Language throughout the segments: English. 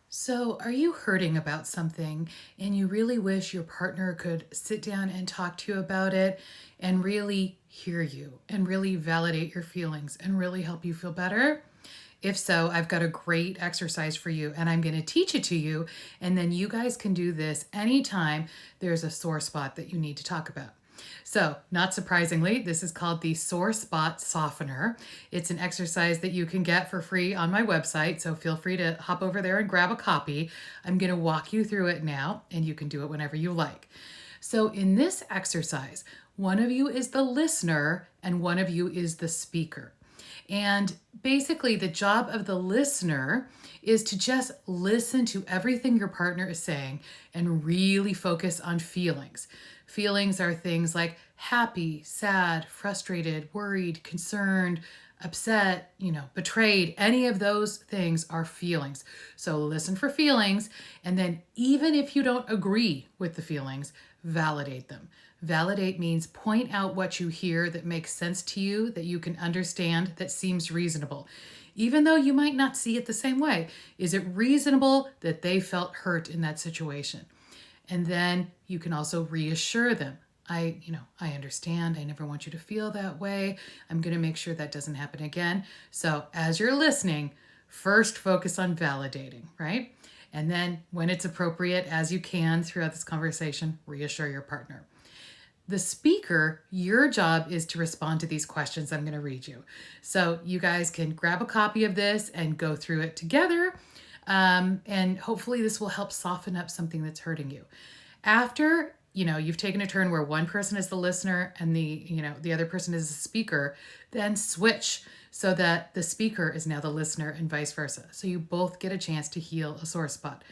So, are you hurting about something and you really wish your partner could sit down and talk to you about it and really hear you and really validate your feelings and really help you feel better? If so, I've got a great exercise for you and I'm going to teach it to you. And then you guys can do this anytime there's a sore spot that you need to talk about. So, not surprisingly, this is called the Sore Spot Softener. It's an exercise that you can get for free on my website, so feel free to hop over there and grab a copy. I'm going to walk you through it now, and you can do it whenever you like. So, in this exercise, one of you is the listener and one of you is the speaker. And basically, the job of the listener is to just listen to everything your partner is saying and really focus on feelings. Feelings are things like happy, sad, frustrated, worried, concerned, upset, betrayed. Any of those things are feelings. So listen for feelings. And then, even if you don't agree with the feelings, validate them. Validate means point out what you hear that makes sense to you, that you can understand, that seems reasonable. Even though you might not see it the same way, is it reasonable that they felt hurt in that situation? And then you can also reassure them. I understand. I never want you to feel that way. I'm going to make sure that doesn't happen again. So as you're listening, first focus on validating, right? And then when it's appropriate, as you can throughout this conversation, reassure your partner. The speaker, your job is to respond to these questions I'm going to read you. So you guys can grab a copy of this and go through it together. And hopefully this will help soften up something that's hurting you. After, you've taken a turn where one person is the listener and the other person is the speaker, then switch so that the speaker is now the listener and vice versa. So you both get a chance to heal a sore spot.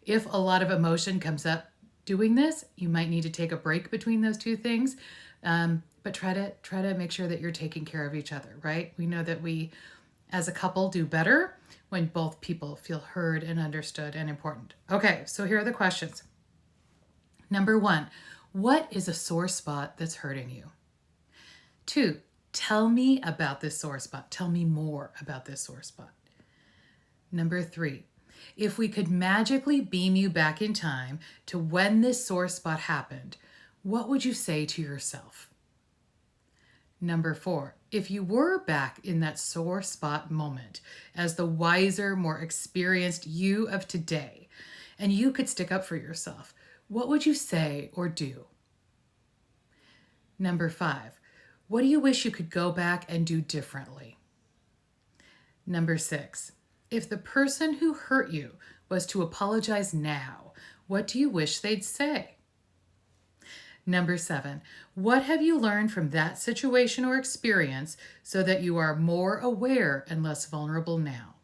If a lot of emotion comes up doing this, you might need to take a break between those two things. But try to make sure that you're taking care of each other, right? We know that we, as a couple, do better when both people feel heard and understood and important. Okay, so here are the questions. Number 1, what is a sore spot that's hurting you? 2, tell me about this sore spot. Tell me more about this sore spot. Number 3, if we could magically beam you back in time to when this sore spot happened, what would you say to yourself? Number 4, if you were back in that sore spot moment as the wiser, more experienced you of today, and you could stick up for yourself, what would you say or do? Number 5, what do you wish you could go back and do differently? Number 6, if the person who hurt you was to apologize now, what do you wish they'd say? Number 7, what have you learned from that situation or experience so that you are more aware and less vulnerable now?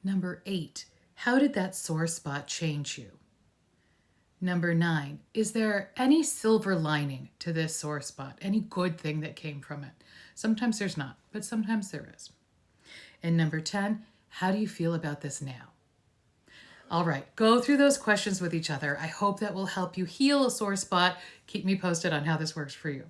Number 8, how did that sore spot change you? Number 9, is there any silver lining to this sore spot? Any good thing that came from it? Sometimes there's not, but sometimes there is. And number 10, how do you feel about this now? All right, go through those questions with each other. I hope that will help you heal a sore spot. Keep me posted on how this works for you.